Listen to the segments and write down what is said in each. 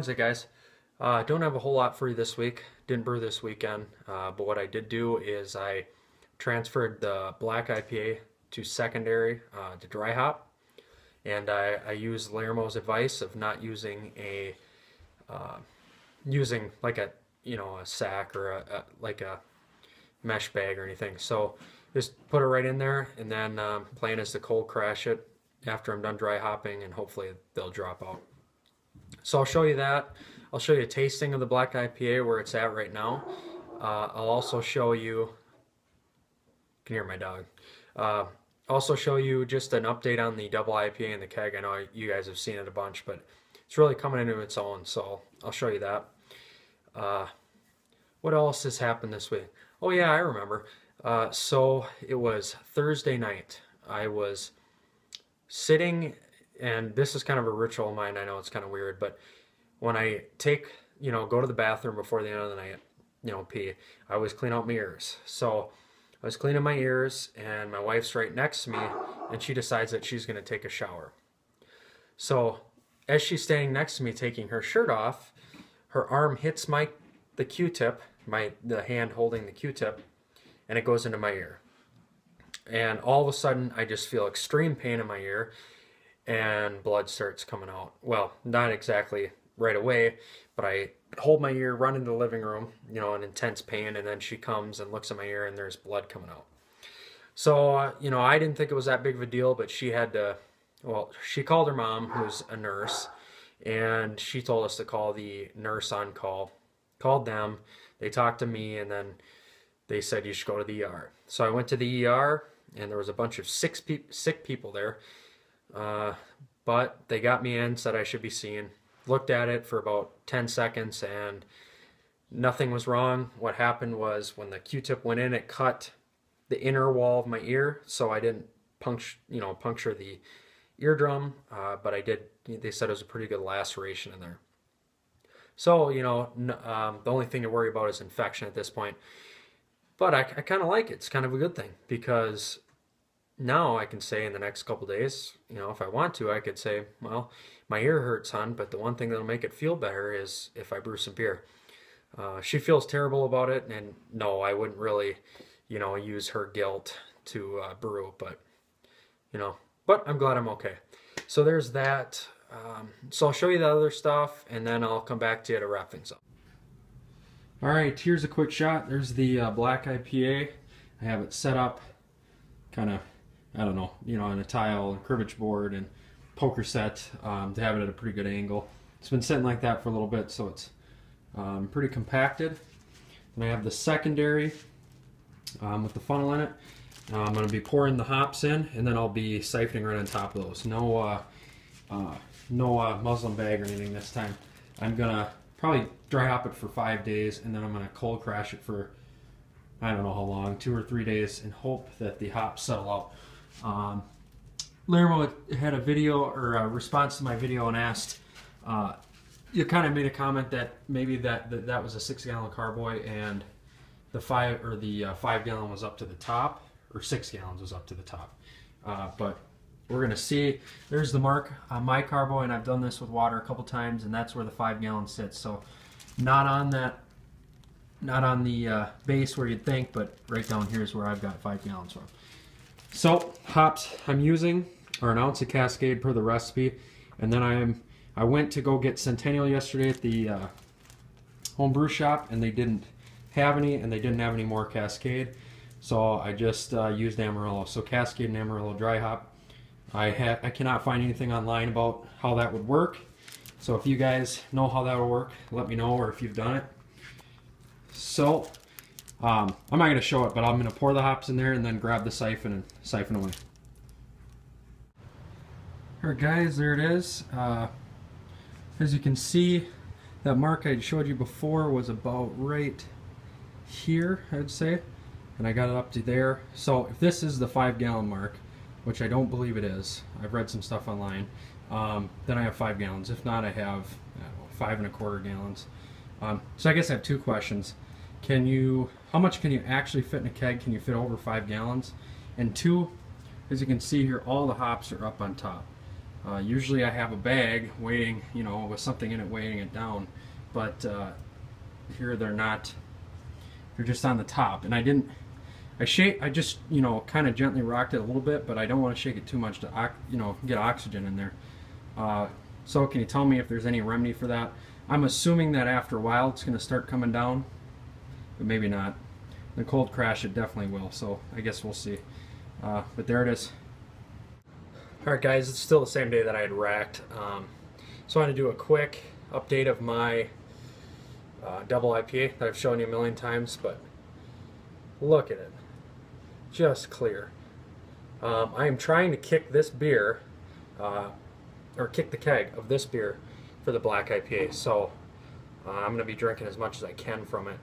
Wednesday, guys. Don't have a whole lot for you this week. Didn't brew this weekend, but what I did do is I transferred the black IPA to secondary to dry hop, and I used Lermo's advice of not using using like a a sack or like a mesh bag or anything. So just put it right in there, and then plan is to cold crash it after I'm done dry hopping, and hopefully they'll drop out. So I'll show you that. I'll show you a tasting of the black IPA where it's at right now. I'll also show you, you can hear my dog. Also show you just an update on the double IPA in the keg. I know you guys have seen it a bunch, but it's really coming into its own, so I'll show you that. What else has happened this week? Oh yeah, I remember. So it was Thursday night. I was sitting, and this is kind of a ritual of mine. I know it's kind of weird, but when I go to the bathroom before the end of the night, pee, I always clean out my ears. So I was cleaning my ears, and my wife's right next to me, and she decides that she's going to take a shower. So as she's standing next to me taking her shirt off, her arm hits the Q-tip, the hand holding the Q-tip, and it goes into my ear. And all of a sudden, I just feel extreme pain in my ear, and blood starts coming out. Well, not exactly right away, but I hold my ear, run into the living room, in intense pain, and then she comes and looks at my ear, and there's blood coming out. So, I didn't think it was that big of a deal, but she had to, she called her mom, who's a nurse, and she told us to call the nurse on call. Called them, they talked to me, and then they said you should go to the ER. So I went to the ER, and there was a bunch of sick people there. But they got me in, said I should be seen. Looked at it for about 10 seconds, and nothing was wrong. What happened was when the Q-tip went in, it cut the inner wall of my ear, so I didn't puncture the eardrum, but I did. They said it was a pretty good laceration in there. So, the only thing to worry about is infection at this point. But I kind of like it. It's kind of a good thing, because now I can say in the next couple days, if I want to, I could say, well, my ear hurts, hon, but the one thing that'll make it feel better is if I brew some beer. She feels terrible about it, and no, I wouldn't really, use her guilt to brew, but I'm glad I'm okay. So there's that. So I'll show you the other stuff, and then I'll come back to you to wrap things up. All right, here's a quick shot. There's the black IPA. I have it set up kind of, I don't know, on a tile and cribbage board and poker set to have it at a pretty good angle. It's been sitting like that for a little bit, so it's pretty compacted. And I have the secondary with the funnel in it. I'm going to be pouring the hops in, and then I'll be siphoning right on top of those. No muslin bag or anything this time. I'm going to probably dry hop it for 5 days, and then I'm going to cold crash it for, I don't know how long, 2 or 3 days, and hope that the hops settle out. Lermo had a video or a response to my video and asked, you kind of made a comment that maybe that was a 6-gallon carboy, and the 5-gallon was up to the top, or 6 gallons was up to the top. But we're gonna see. There's the mark on my carboy, and I've done this with water a couple times, and that's where the 5-gallon sits. So not on the base where you'd think, but right down here is where I've got 5 gallons from. So hops I'm using are an ounce of Cascade per the recipe, and then I went to go get Centennial yesterday at the home brew shop, and they didn't have any, and they didn't have any more Cascade, so I just used Amarillo. So Cascade and Amarillo dry hop. I cannot find anything online about how that would work, so if you guys know how that will work, let me know, or if you've done it. So I'm not going to show it, but I'm going to pour the hops in there and then grab the siphon and siphon away. Alright guys, there it is. As you can see, that mark I showed you before was about right here, I'd say, and I got it up to there. So if this is the 5-gallon mark, which I don't believe it is, I've read some stuff online, then I have 5 gallons. If not, I have 5¼ gallons. So I guess I have 2 questions. How much can you actually fit in a keg? Can you fit over 5 gallons? And 2, as you can see here, all the hops are up on top. Usually I have a bag waiting, you know, with something in it weighing it down, but here they're not. They're just on the top, and I just, you know, kind of gently rocked it a little bit, but I don't want to shake it too much to, you know, get oxygen in there. So can you tell me if there's any remedy for that? I'm assuming that after a while it's going to start coming down, but maybe not. The cold crash it definitely will, so I guess we'll see. But there it is. Alright guys, it's still the same day that I had racked. So I want to do a quick update of my double IPA that I've shown you a million times, but look at it. Just clear. I am trying to kick this beer, or kick the keg of this beer for the black IPA, so I'm going to be drinking as much as I can from it.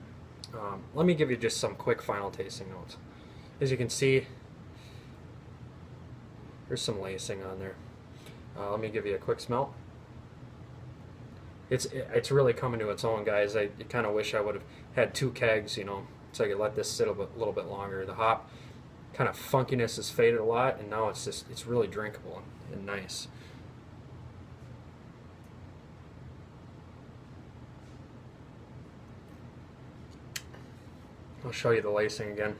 Let me give you just some quick final tasting notes. As you can see, there's some lacing on there. Let me give you a quick smell. It's really coming to its own, guys. I kind of wish I would have had 2 kegs, you know, so I could let this sit a little bit longer. The hop kind of funkiness has faded a lot, and now it's really drinkable and nice. I'll show you the lacing again.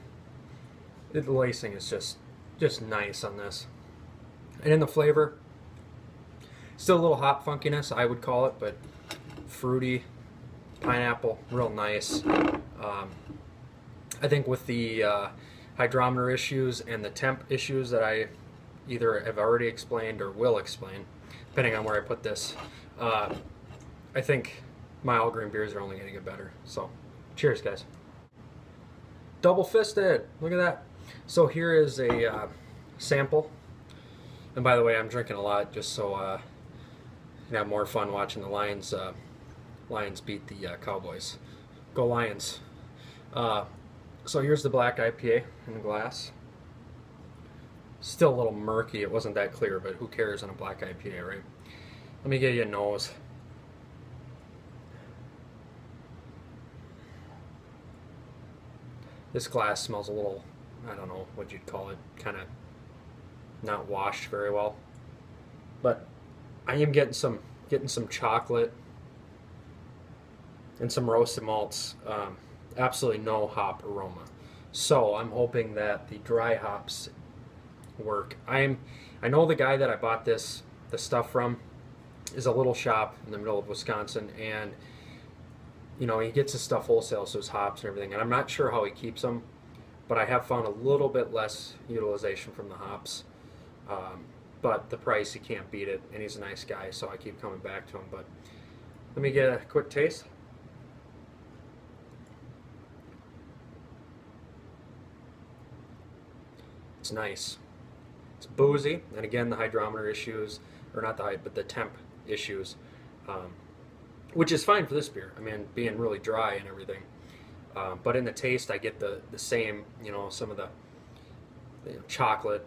The lacing is just nice on this. And in the flavor, still a little hop funkiness, I would call it, but fruity, pineapple, real nice. I think with the hydrometer issues and the temp issues that I either have already explained or will explain, depending on where I put this, I think my all grain beers are only going to get better. So, cheers, guys. Double fisted. Look at that. So here is a sample. And by the way, I'm drinking a lot just so you can have more fun watching the Lions beat the Cowboys. Go Lions. So here's the black IPA in the glass. Still a little murky. It wasn't that clear, but who cares on a black IPA, right? Let me get you a nose. This glass smells a little, I don't know what you'd call it, kind of not washed very well. But I am getting some chocolate and some roasted malts. Absolutely no hop aroma. So I'm hoping that the dry hops work. I know the guy that I bought the stuff from is a little shop in the middle of Wisconsin, and you know, he gets his stuff wholesale, so his hops and everything, and I'm not sure how he keeps them, but I have found a little bit less utilization from the hops. But the price, he can't beat it, and he's a nice guy, so I keep coming back to him. But let me get a quick taste. It's nice. It's boozy, and again, the hydrometer issues, or not but the temp issues, which is fine for this beer. I mean, being really dry and everything. But in the taste, I get the same, you know, some of the chocolate,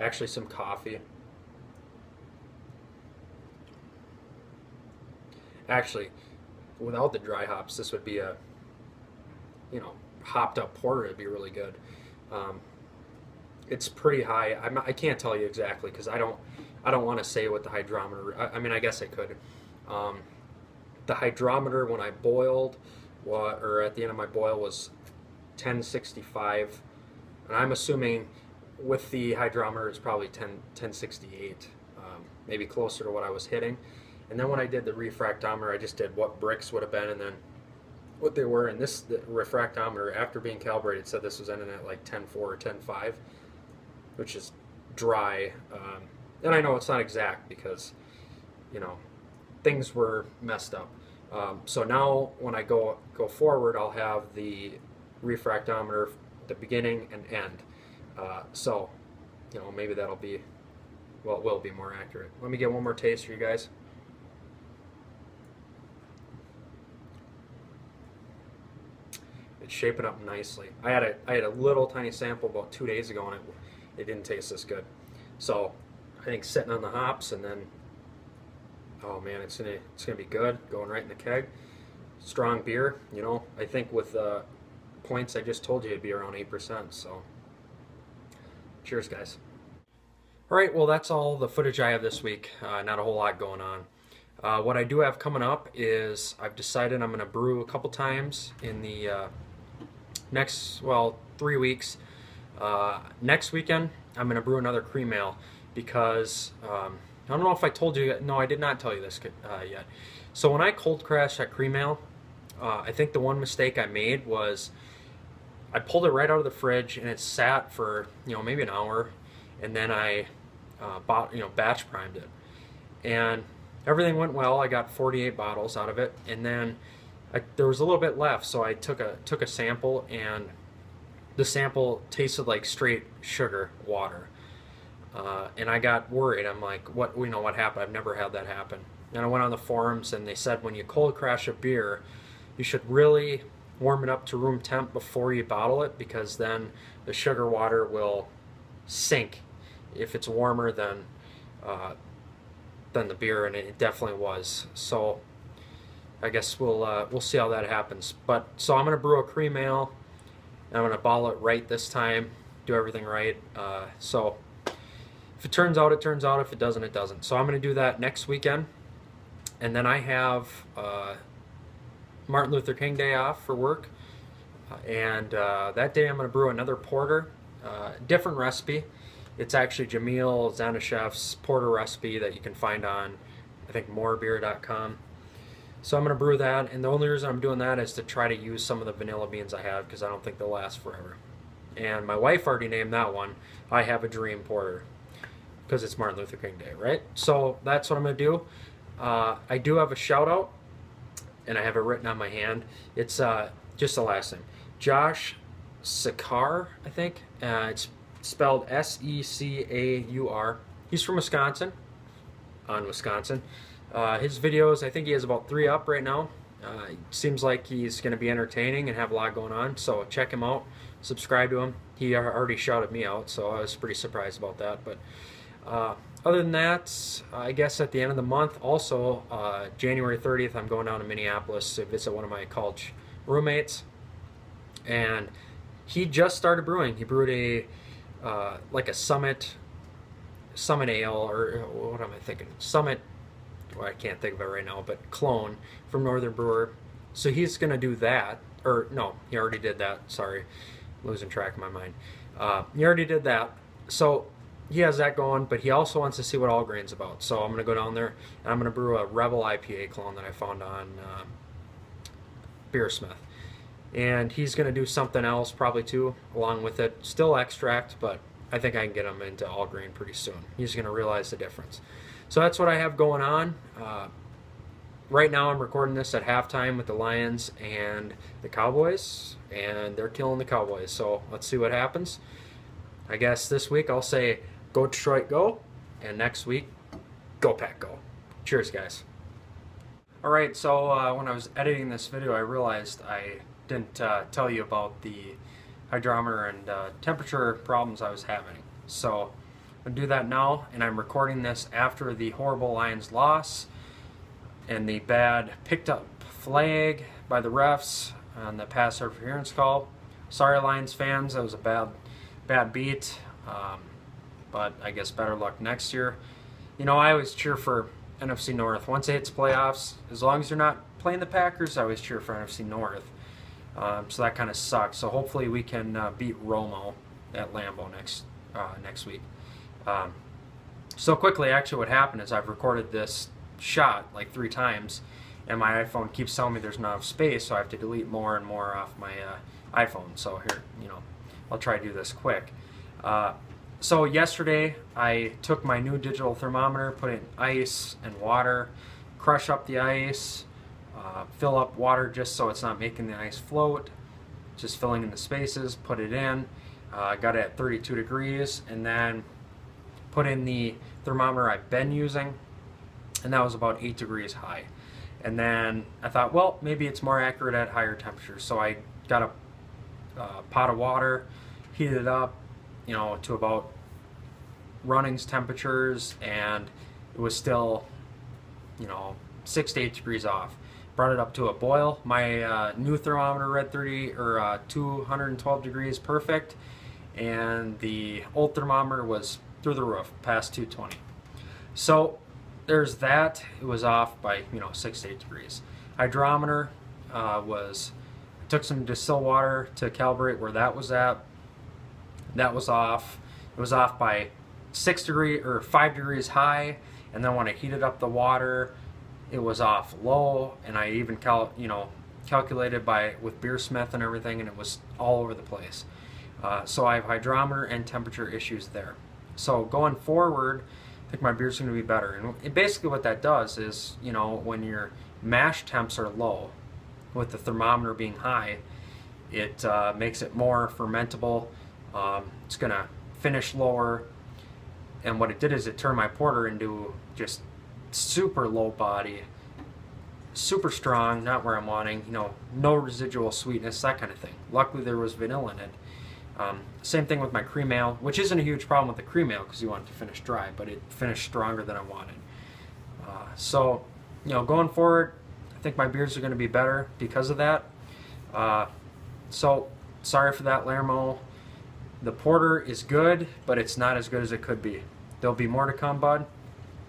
actually some coffee. Actually, without the dry hops, this would be a, you know, hopped up porter. It'd be really good. It's pretty high. I can't tell you exactly because I don't want to say what the hydrometer. I mean, I guess I could. The hydrometer when I boiled, or at the end of my boil, was 1065, and I'm assuming with the hydrometer it's probably 1068, maybe closer to what I was hitting. And then when I did the refractometer, I just did what bricks would have been and then what they were. And the refractometer, after being calibrated, said this was ending at like 10.4 or 10.5, which is dry. And I know it's not exact because, you know, things were messed up. So now when I go forward, I'll have the refractometer at the beginning and end. So, you know, maybe that'll be, well, it will be more accurate. Let me get one more taste for you guys. It's shaping up nicely. I had a little tiny sample about 2 days ago, and it didn't taste this good. So I think sitting on the hops, and then, oh man, it's gonna be good. Going right in the keg. Strong beer. You know, I think with points I just told you, it'd be around 8%. So cheers, guys. All right, well, that's all the footage I have this week. Not a whole lot going on. What I do have coming up is I've decided I'm going to brew a couple times in the next, well, 3 weeks. Next weekend, I'm going to brew another cream ale because I don't know if I told you yet. No, I did not tell you this yet. So when I cold crashed that cream ale, I think the one mistake I made was I pulled it right out of the fridge and it sat for maybe an hour, and then I batch primed it, and everything went well. I got 48 bottles out of it, and then there was a little bit left, so I took a sample, and the sample tasted like straight sugar water, and I got worried. I'm like, what happened? I've never had that happen. And I went on the forums, and they said when you cold crash a beer, you should really warm it up to room temp before you bottle it, because then the sugar water will sink if it's warmer than the beer, and it definitely was. So I guess we'll see how that happens. But so I'm gonna brew a cream ale, and I'm gonna bottle it right this time, do everything right. So if it turns out, it turns out. If it doesn't, it doesn't. So I'm gonna do that next weekend, and then I have Martin Luther King Day off for work, and that day I'm gonna brew another porter, different recipe. It's actually Jamil Zanishev's porter recipe that you can find on, I think, morebeer.com. So I'm going to brew that, and the only reason I'm doing that is to try to use some of the vanilla beans I have, because I don't think they'll last forever. And my wife already named that one I Have a Dream Porter, because it's Martin Luther King Day, right? So that's what I'm going to do. I do have a shout out, and I have it written on my hand. It's just the last name, Josh Secaur, I think. It's spelled Secaur. He's from Wisconsin, Wisconsin. His videos, I think he has about 3 up right now. Seems like he's going to be entertaining and have a lot going on, so check him out, subscribe to him. He already shouted me out, so I was pretty surprised about that. But other than that, I guess at the end of the month, also January 30th, I'm going down to Minneapolis to visit one of my college roommates, and he just started brewing. He brewed a like a Summit Ale, or what am I thinking? Summit, well, I can't think of it right now, but clone from Northern Brewer. So he's going to do that, or no, he already did that. Sorry, losing track of my mind. He already did that. So he has that going, but he also wants to see what All Grain's about. So I'm going to go down there, and I'm going to brew a Rebel IPA clone that I found on Beersmith. And he's going to do something else probably too along with it. Still extract, but I think I can get him into all grain pretty soon. He's going to realize the difference. So that's what I have going on. Right now I'm recording this at halftime with the Lions and the Cowboys, and they're killing the Cowboys. So let's see what happens. I guess this week I'll say go Detroit go, and next week go Pack go. Cheers, guys. Alright, so when I was editing this video, I realized I didn't tell you about the hydrometer and temperature problems I was having. So I'm going to do that now, and I'm recording this after the horrible Lions loss and the bad picked up flag by the refs on the pass interference call. Sorry, Lions fans, that was a bad beat, but I guess better luck next year. You know, I always cheer for NFC North. Once it hits playoffs, as long as you're not playing the Packers, I always cheer for NFC North. So that kind of sucks. So hopefully we can beat Romo at Lambeau next week. So quickly, actually what happened is I've recorded this shot like 3 times, and my iPhone keeps telling me there's not enough space, so I have to delete more and more off my iPhone. So here, I'll try to do this quick. So yesterday I took my new digital thermometer, put it in ice and water, crush up the ice, fill up water just so it's not making the ice float, just filling in the spaces, put it in, got it at 32 degrees, and then put in the thermometer I've been using, and that was about 8 degrees high. And then I thought, well, maybe it's more accurate at higher temperatures. So I got a pot of water, heated it up, to about runnings temperatures, and it was still, 6 to 8 degrees off. Brought it up to a boil. My new thermometer read 212 degrees perfect, and the old thermometer was through the roof, past 220. So there's that. It was off by 6 to 8 degrees. Hydrometer was, I took some distilled water to calibrate where that was at. That was off. It was off by 6 degrees or 5 degrees high, and then when I heated up the water, it was off low, and I even calculated with Beersmith and everything, and it was all over the place. So I have hydrometer and temperature issues there. So going forward, I think my beer's going to be better. And basically what that does is, when your mash temps are low, with the thermometer being high, it makes it more fermentable. It's going to finish lower. And what it did is it turned my porter into just super low body, super strong, not where I'm wanting, no residual sweetness, that kind of thing. Luckily there was vanilla in it. Same thing with my cream ale, which isn't a huge problem with the cream ale because you want it to finish dry, but it finished stronger than I wanted. So, going forward, I think my beers are going to be better because of that. So, sorry for that, Lermo. The porter is good, but it's not as good as it could be. There'll be more to come, bud.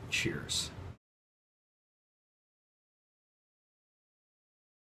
Cheers.